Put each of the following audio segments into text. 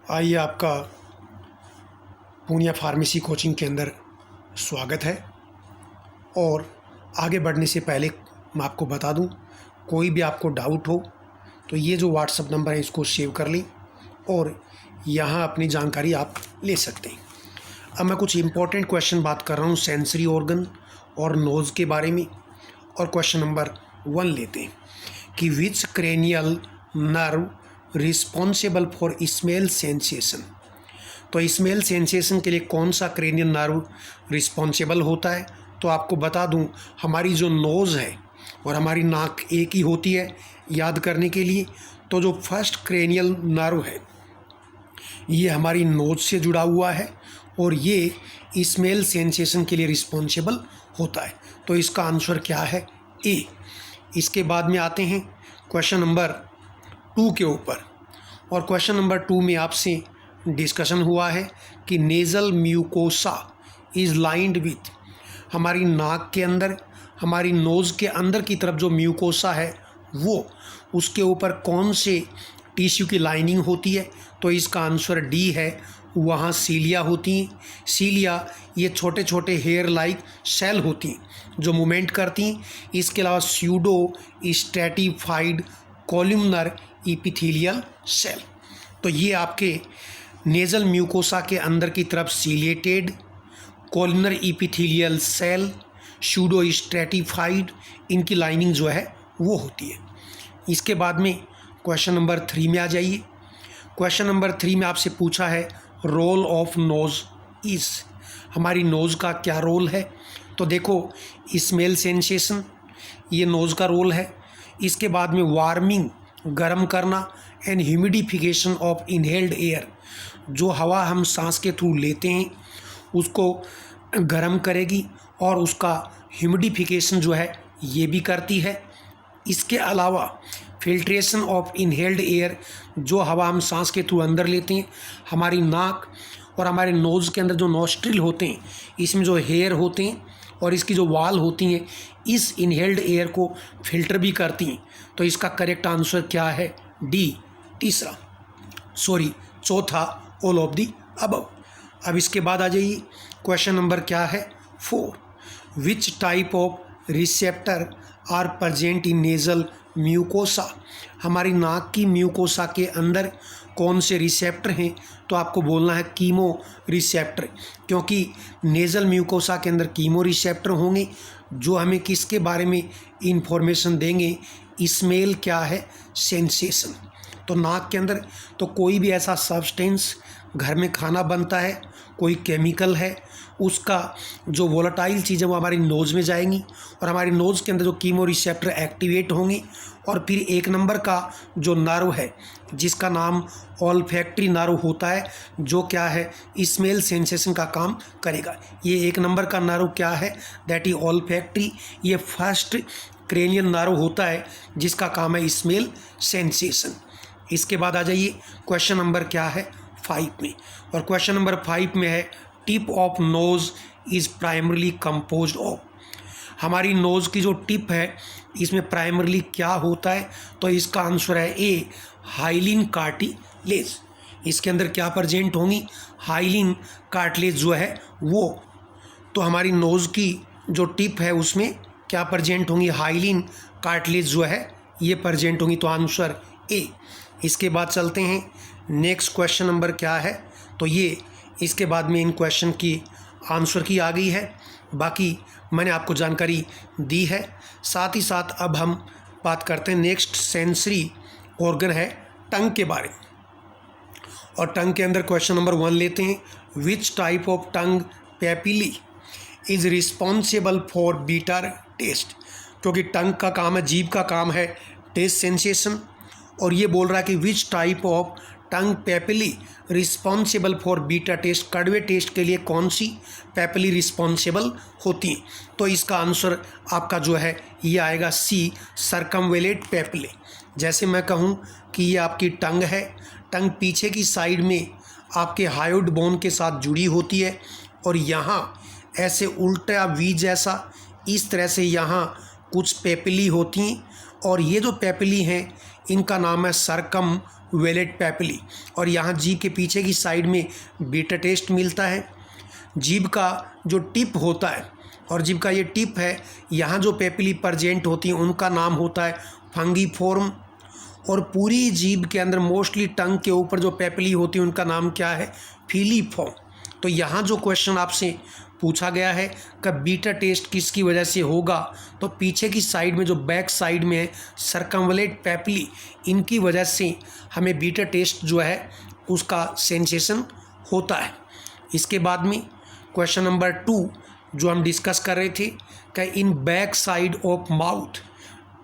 आइए, आपका Poonia pharmacy coaching के अंदर स्वागत है। और आगे बढ़ने से पहले मैं आपको बता दूं, कोई भी आपको डाउट हो तो ये जो व्हाट्सएप नंबर है इसको सेव कर लें और यहाँ अपनी जानकारी आप ले सकते हैं। अब मैं कुछ इम्पोर्टेंट क्वेश्चन बात कर रहा हूँ सेंसरी ऑर्गन और नोज़ के बारे में। और क्वेश्चन नंबर 1 लेते हैं कि which cranial nerve responsible for smell sensation. तो स्मेल सेंसेशन के लिए कौन सा क्रेनियल नर्व रिस्पॉन्सिबल होता है? तो आपको बता दूं, हमारी जो नोज़ है और हमारी नाक एक ही होती है याद करने के लिए। तो जो फर्स्ट क्रेनियल नर्व है ये हमारी नोज़ से जुड़ा हुआ है और ये स्मेल सेंसेशन के लिए रिस्पॉन्सिबल होता है। तो इसका आंसर क्या है? ए। इसके बाद में आते हैं क्वेश्चन नंबर 2 के ऊपर। और क्वेश्चन नंबर 2 में आपसे डिस्कशन हुआ है कि nasal mucosa is lined with, हमारी नाक के अंदर, हमारी नोज़ के अंदर की तरफ जो म्यूकोसा है वो उसके ऊपर कौन से टिश्यू की लाइनिंग होती है? तो इसका आंसर डी है, वहाँ सीलिया होती हैं। सीलिया ये छोटे छोटे हेयर लाइक सेल होती हैं जो मूवमेंट करती हैं। इसके अलावा pseudo stratified columnar epithelial cell. तो ये आपके नेज़ल म्यूकोसा के अंदर की तरफ ciliated columnar epithelial cell, pseudo stratified, इनकी लाइनिंग जो है वो होती है। इसके बाद में क्वेश्चन नंबर 3 में आ जाइए। क्वेश्चन नंबर 3 में आपसे पूछा है रोल ऑफ नोज़ इज़, हमारी नोज़ का क्या रोल है? तो देखो, स्मेल सेंसेशन ये नोज़ का रोल है। इसके बाद में वार्मिंग, गर्म करना, and humidification of inhaled air, जो हवा हम सांस के थ्रू लेते हैं उसको गर्म करेगी और उसका ह्यूमिडिफिकेशन जो है ये भी करती है। इसके अलावा फिल्ट्रेशन ऑफ इनहेल्ड एयर, जो हवा हम सांस के थ्रू अंदर लेते हैं, हमारी नाक और हमारे नोज़ के अंदर जो नॉस्ट्रिल होते हैं इसमें जो हेयर होते हैं और इसकी जो वाल होती हैं इस इनहेल्ड एयर को फिल्टर भी करती हैं। तो इसका करेक्ट आंसर क्या है? डी, चौथा, ऑल ऑफ दी अबव। अब इसके बाद आ जाइए, क्वेश्चन नंबर क्या है? 4। Which type of receptor are present in nasal mucosa, हमारी नाक की म्यूकोसा के अंदर कौन से रिसेप्टर हैं? तो आपको बोलना है कीमो रिसेप्टर, क्योंकि नेज़ल म्यूकोसा के अंदर कीमो रिसेप्टर होंगे जो हमें किसके बारे में इंफॉर्मेशन देंगे? स्मेल क्या है? सेंसेशन। तो नाक के अंदर तो कोई भी ऐसा सब्सटेंस, घर में खाना बनता है, कोई केमिकल है, उसका जो वोलेटाइल चीज़ है वो हमारी नोज़ में जाएंगी और हमारी नोज़ के अंदर जो कीमो रिसेप्टर एक्टिवेट होंगे। और फिर 1 नंबर का जो नर्व है जिसका नाम ऑल्फैक्टरी नर्व होता है, जो क्या है? स्मेल सेंसेशन का काम करेगा। ये 1 नंबर का नर्व क्या है? That is olfactory. ये फर्स्ट क्रेनियल नर्व होता है जिसका काम है स्मेल सेंसेशन। इसके बाद आ जाइए, क्वेश्चन नंबर क्या है? 5 में। और क्वेश्चन नंबर 5 में है tip of nose is primarily composed of, हमारी नोज़ की जो टिप है इसमें प्राइमरली क्या होता है? तो इसका आंसर है ए, हाइलिन कार्टिलेज। इसके अंदर क्या प्रेजेंट होंगी? हाइलिन कार्टिलेज जो है वो। तो हमारी नोज़ की जो टिप है उसमें क्या प्रेजेंट होंगी? हाइलिन कार्टिलेज जो है ये प्रेजेंट होंगी। तो आंसर ए। इसके बाद चलते हैं, नेक्स्ट क्वेश्चन नंबर क्या है? तो ये इसके बाद में इन क्वेश्चन की आंसर की आ गई है। बाकी मैंने आपको जानकारी दी है। साथ ही साथ अब हम बात करते हैं नेक्स्ट सेंसरी ऑर्गन है टंग के बारे में। और टंग के अंदर क्वेश्चन नंबर 1 लेते हैं, which type of tongue papillae is responsible for bitter taste, क्योंकि टंग का काम है, जीभ का काम है टेस्ट सेंसेशन। और ये बोल रहा है कि which type of tongue papillae responsible for bitter taste, कड़वे टेस्ट के लिए कौन सी पेपिली रिस्पॉन्सिबल होती हैं? तो इसका आंसर आपका जो है ये आएगा सी, सर्कमवेलेट पेपिले। जैसे मैं कहूँ कि ये आपकी टंग है, टंग पीछे की साइड में आपके हायोइड बोन के साथ जुड़ी होती है और यहाँ ऐसे उल्टा वी जैसा इस तरह से यहाँ कुछ पेपिली होती हैं और ये जो पेपिली हैं इनका नाम है सर्कम वेलेट पैपिली, और यहाँ जीभ के पीछे की साइड में बीटा टेस्ट मिलता है। जीभ का जो टिप होता है और जीभ का ये टिप है, यहाँ जो पैपिली प्रेजेंट होती हैं उनका नाम होता है फंगीफॉर्म, और पूरी जीभ के अंदर मोस्टली टंग के ऊपर जो पैपिली होती है उनका नाम क्या है, फीलीफॉर्म। तो यहाँ जो क्वेश्चन आपसे पूछा गया है कि बीटा टेस्ट किसकी वजह से होगा, तो पीछे की साइड में जो बैक साइड में है सर्कमवलेट पैपिली, इनकी वजह से हमें बीटा टेस्ट जो है उसका सेंसेशन होता है। इसके बाद में क्वेश्चन नंबर 2 जो हम डिस्कस कर रहे थे कि in back side of mouth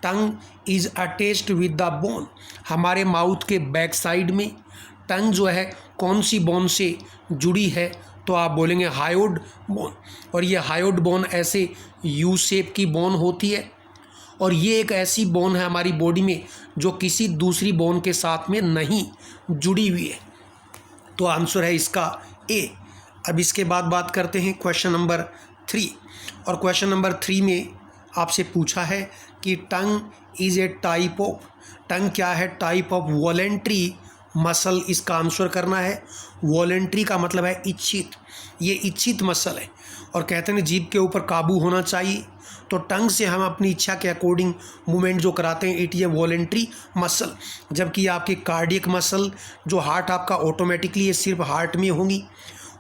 tongue is attached with the bone, हमारे माउथ के बैक साइड में टंग जो है कौन सी बोन से जुड़ी है, तो आप बोलेंगे हायोड बोन। और ये हायोड बोन ऐसे यू शेप की बोन होती है, और ये एक ऐसी बोन है हमारी बॉडी में जो किसी दूसरी बोन के साथ में नहीं जुड़ी हुई है। तो आंसर है इसका ए। अब इसके बाद बात करते हैं क्वेश्चन नंबर 3, और क्वेश्चन नंबर 3 में आपसे पूछा है कि tongue is a type of, tongue क्या है, टाइप ऑफ वॉलेंट्री मसल, इसका आंसर करना है। वॉलेंट्री का मतलब है इच्छित, ये इच्छित मसल है, और कहते हैं जीभ के ऊपर काबू होना चाहिए, तो टंग से हम अपनी इच्छा के अकॉर्डिंग मूवमेंट जो कराते हैं इट ये वॉलेंट्री मसल। जबकि आपकी कार्डियक मसल जो हार्ट आपका ऑटोमेटिकली, ये सिर्फ हार्ट में होंगी,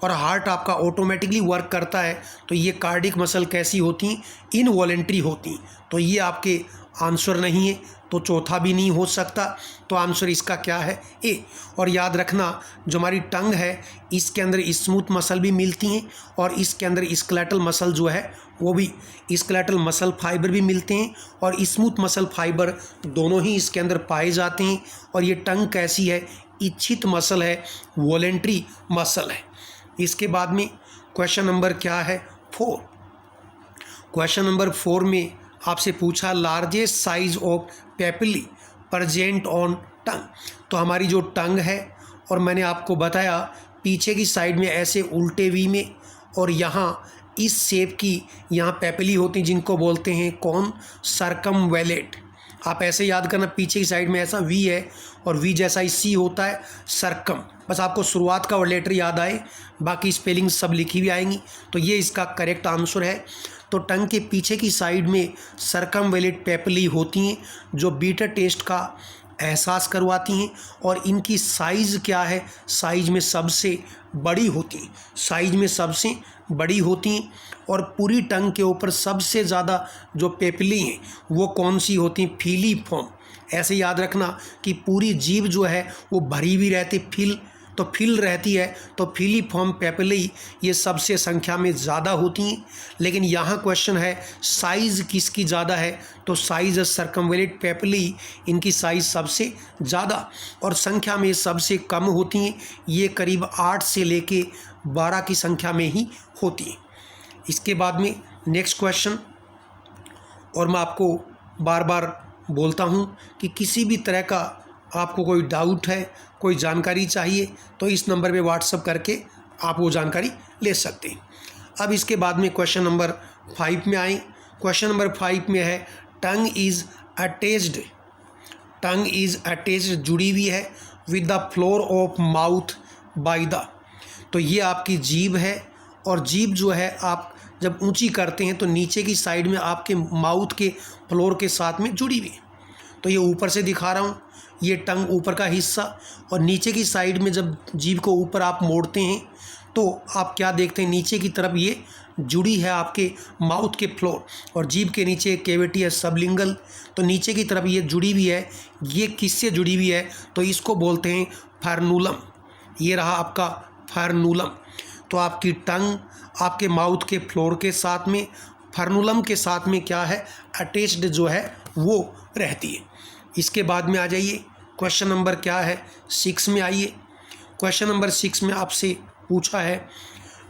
और हार्ट आपका ऑटोमेटिकली वर्क करता है, तो ये कार्डियक मसल कैसी होती हैं, इनवॉलेंट्री होती हैं। तो ये आपके आंसर नहीं है, तो चौथा भी नहीं हो सकता, तो आंसर इसका क्या है, ए। और याद रखना जो हमारी टंग है इसके अंदर स्मूथ मसल भी मिलती हैं, और इसके अंदर स्केलेटल मसल जो है वो भी, स्केलेटल मसल फाइबर भी मिलते हैं, और स्मूथ मसल फाइबर दोनों ही इसके अंदर पाए जाते हैं। और ये टंग कैसी है, इच्छित मसल है, वॉलेंट्री मसल है। इसके बाद में क्वेश्चन नंबर क्या है, 4। क्वेश्चन नंबर 4 में आपसे पूछा largest size of papillae present on tongue, तो हमारी जो टंग है, और मैंने आपको बताया पीछे की साइड में ऐसे उल्टे वी में, और यहाँ इस शेप की यहाँ पैपिली होती हैं जिनको बोलते हैं कौन, सर्कमवेलेट। आप ऐसे याद करना, पीछे की साइड में ऐसा वी है और वी जैसा ही सी होता है सर्कम, बस आपको शुरुआत का लेटर याद आए, बाकी स्पेलिंग सब लिखी हुई आएंगी, तो ये इसका करेक्ट आंसर है। तो टंग के पीछे की साइड में सर्कमवेलेट पैपिली होती हैं जो बीटा टेस्ट का एहसास करवाती हैं, और इनकी साइज़ क्या है, साइज में सबसे बड़ी होती हैं, साइज में सबसे बड़ी होती हैं। और पूरी टंग के ऊपर सबसे ज़्यादा जो पैपिली हैं वो कौन सी होती हैं, फीलीफॉर्म। ऐसे याद रखना कि पूरी जीभ जो है वो भरी हुई रहती, फिल रहती है, तो फीलीफॉर्म पैपिली ये सबसे संख्या में ज़्यादा होती हैं। लेकिन यहाँ क्वेश्चन है साइज़ किसकी ज़्यादा है, तो साइज़ सर्कमवेलेट पैपिली, इनकी साइज़ सबसे ज़्यादा और संख्या में सबसे कम होती हैं, ये करीब 8 से लेके 12 की संख्या में ही होती हैं। इसके बाद में नेक्स्ट क्वेश्चन, और मैं आपको बार बार बोलता हूँ कि किसी भी तरह का आपको कोई डाउट है, कोई जानकारी चाहिए, तो इस नंबर पे व्हाट्सअप करके आप वो जानकारी ले सकते हैं। अब इसके बाद में क्वेश्चन नंबर 5 में आए। क्वेश्चन नंबर 5 में है टंग is attached, tongue is attached जुड़ी हुई है with the floor of mouth by the, तो ये आपकी जीभ है, और जीभ जो है आप जब ऊंची करते हैं तो नीचे की साइड में आपके माउथ के फ्लोर के साथ में जुड़ी हुई है। तो ये ऊपर से दिखा रहा हूँ, ये टंग ऊपर का हिस्सा, और नीचे की साइड में जब जीभ को ऊपर आप मोड़ते हैं तो आप क्या देखते हैं, नीचे की तरफ ये जुड़ी है आपके माउथ के फ्लोर, और जीभ के नीचे एक कैविटी है सबलिंगल, तो नीचे की तरफ ये जुड़ी हुई है। ये किससे जुड़ी हुई है, तो इसको बोलते हैं फर्नूलम। ये रहा आपका फर्नूलम। तो आपकी टंग आपके माउथ के फ्लोर के साथ में, फर्नूलम के साथ में क्या है, अटैच्ड जो है वो रहती है। इसके बाद में आ जाइए, क्वेश्चन नंबर क्या है, 6 में आइए। क्वेश्चन नंबर 6 में आपसे पूछा है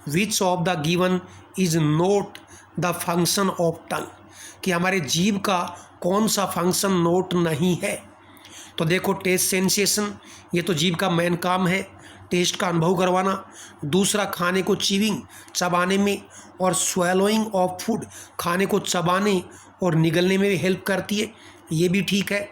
which of the given is note the function of tongue, कि हमारे जीभ का कौन सा फंक्शन नोट नहीं है। तो देखो टेस्ट सेंसेशन, ये तो जीभ का मेन काम है, टेस्ट का अनुभव करवाना। दूसरा खाने को चीविंग, चबाने में, और स्वेलोइंग ऑफ फूड, खाने को चबाने और निगलने में भी हेल्प करती है, ये भी ठीक है।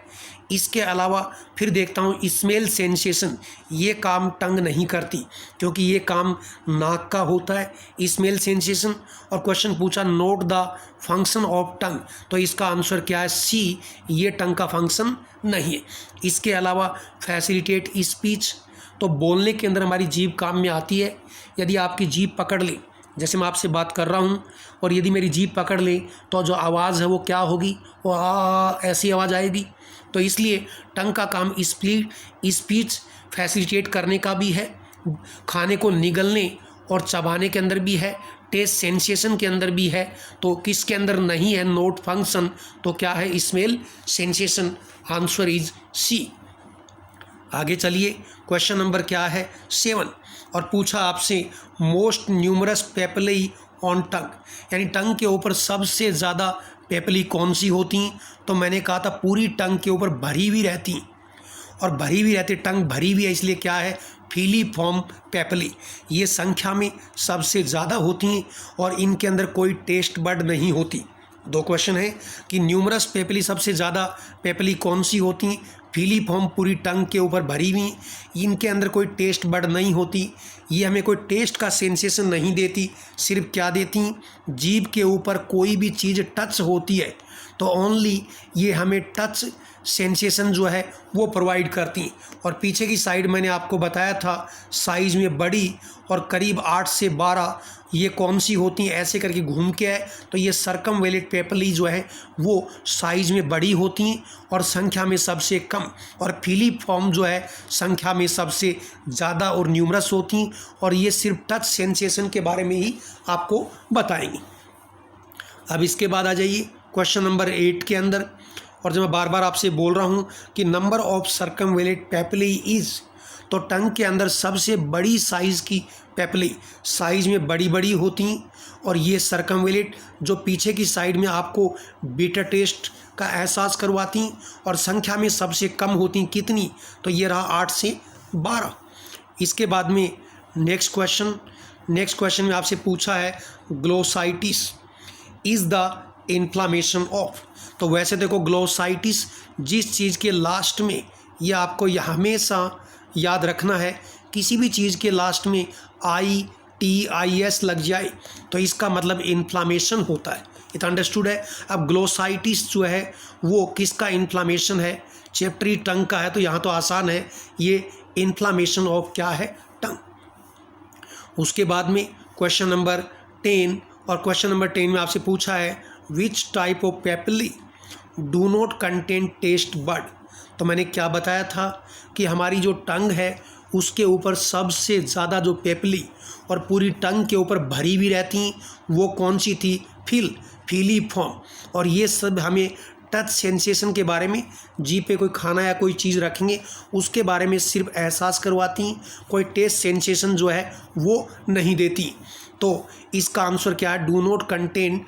इसके अलावा फिर देखता हूँ स्मेल सेंसेशन, ये काम टंग नहीं करती क्योंकि ये काम नाक का होता है स्मेल सेंसेशन। और क्वेश्चन पूछा note the function of tongue, तो इसका आंसर क्या है सी, ये टंग का फंक्शन नहीं है। इसके अलावा फैसिलिटेट स्पीच, तो बोलने के अंदर हमारी जीभ काम में आती है। यदि आपकी जीभ पकड़ ले, जैसे मैं आपसे बात कर रहा हूँ और यदि मेरी जीभ पकड़ ले तो जो आवाज़ है वो क्या होगी, वो ऐसी आवाज़ आएगी। तो इसलिए टंग का काम स्पीच फैसिलिटेट करने का भी है, खाने को निगलने और चबाने के अंदर भी है, टेस्ट सेंसेशन के अंदर भी है। तो किसके अंदर नहीं है नोट फंक्शन, तो क्या है smell sensation, answer is C. आगे चलिए, क्वेश्चन नंबर क्या है 7, और पूछा आपसे मोस्ट न्यूमरस पेपिllae ऑन टंग, यानी टंग के ऊपर सबसे ज़्यादा पेपिllae कौन सी होती हैं। तो मैंने कहा था पूरी टंग के ऊपर भरी हुई रहती, और भरी हुई रहती, टंग भरी हुई है इसलिए क्या है फीलीफॉर्म पेपिllae, ये संख्या में सबसे ज़्यादा होती हैं और इनके अंदर कोई टेस्ट बड नहीं होती। दो क्वेश्चन है कि न्यूमरस पेपिllae सबसे ज़्यादा पेपिllae कौन सी होती हैं, फीलीफॉर्म पूरी टंग के ऊपर भरी हुई, इनके अंदर कोई टेस्ट बड नहीं होती, ये हमें कोई टेस्ट का सेंसेशन नहीं देती, सिर्फ क्या देती, जीभ के ऊपर कोई भी चीज़ टच होती है तो ओनली ये हमें टच सेंसेशन जो है वो प्रोवाइड करती। और पीछे की साइड मैंने आपको बताया था साइज़ में बड़ी और करीब 8 से 12 ये कौन सी होती हैं, ऐसे करके घूम के है तो ये सर्कमवेलेट पेपिllae जो है वो साइज़ में बड़ी होती हैं और संख्या में सबसे कम, और फीलीफॉर्म जो है संख्या में सबसे ज़्यादा और न्यूमरस होती हैं, और ये सिर्फ टच सेंसेशन के बारे में ही आपको बताएंगी। अब इसके बाद आ जाइए क्वेश्चन नंबर 8 के अंदर, और जब मैं बार बार आपसे बोल रहा हूँ कि नंबर ऑफ सर्कमवेलेट पेपिllae इज़, तो टंग के अंदर सबसे बड़ी साइज़ की पेपिllae साइज़ में बड़ी बड़ी होती हैं, और ये सर्कमवेलेट जो पीछे की साइड में आपको बीटा टेस्ट का एहसास करवाती हैं और संख्या में सबसे कम होती हैं, कितनी, तो ये रहा 8 से 12। इसके बाद में नेक्स्ट क्वेश्चन में आपसे पूछा है glossitis is the inflammation of, तो वैसे देखो ग्लोसाइटिस जिस चीज़ के लास्ट में, यह आपको यह हमेशा याद रखना है, किसी भी चीज़ के लास्ट में ITIS लग जाए तो इसका मतलब इन्फ्लामेशन होता है, इतना अंडरस्टूड है। अब ग्लोसाइटिस जो है वो किसका इन्फ्लामेशन है, चैप्टरी टंग का है, तो यहाँ तो आसान है, ये इन्फ्लामेशन ऑफ क्या है टंग। उसके बाद में क्वेश्चन नंबर 10, और क्वेश्चन नंबर 10 में आपसे पूछा है which type of papillae do not contain taste bud, तो मैंने क्या बताया था कि हमारी जो टंग है उसके ऊपर सबसे ज़्यादा जो पेपिllae और पूरी टंग के ऊपर भरी हुई रहती वो कौन सी थी, फीलीफॉर्म, और ये सब हमें टच सेंसेशन के बारे में, जीभ पे कोई खाना या कोई चीज़ रखेंगे उसके बारे में सिर्फ एहसास करवाती, कोई टेस्ट सेंसेशन जो है वो नहीं देती। तो इसका आंसर क्या है, do not contain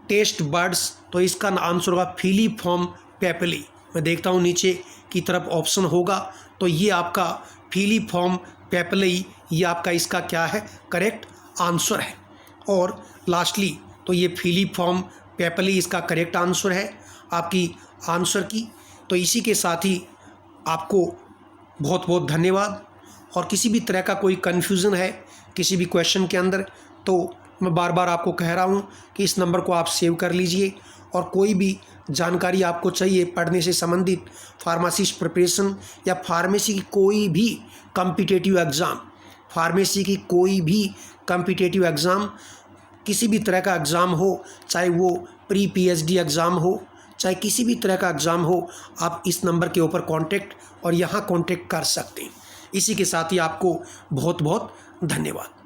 taste buds, तो इसका आंसर होगा फीलीफॉर्म पेपिllae। मैं देखता हूँ नीचे की तरफ ऑप्शन होगा, तो ये आपका फीलीफॉर्म पेपिllae, ये आपका इसका क्या है करेक्ट आंसर है। और लास्टली तो ये फीलीफॉर्म पेपिllae इसका करेक्ट आंसर है आपकी आंसर की। तो इसी के साथ ही आपको बहुत बहुत धन्यवाद, और किसी भी तरह का कोई कन्फ्यूज़न है किसी भी क्वेश्चन के अंदर तो मैं बार बार आपको कह रहा हूँ कि इस नंबर को आप सेव कर लीजिए, और कोई भी जानकारी आपको चाहिए पढ़ने से संबंधित, फार्मासिस्ट प्रिपरेशन या फार्मेसी की कोई भी कॉम्पिटिटिव एग्ज़ाम, फार्मेसी की कोई भी कॉम्पिटिटिव एग्ज़ाम, किसी भी तरह का एग्ज़ाम हो, चाहे वो प्री PhD एग्ज़ाम हो, चाहे किसी भी तरह का एग्ज़ाम हो, आप इस नंबर के ऊपर कांटेक्ट और यहाँ कांटेक्ट कर सकते हैं। इसी के साथ ही आपको बहुत बहुत धन्यवाद।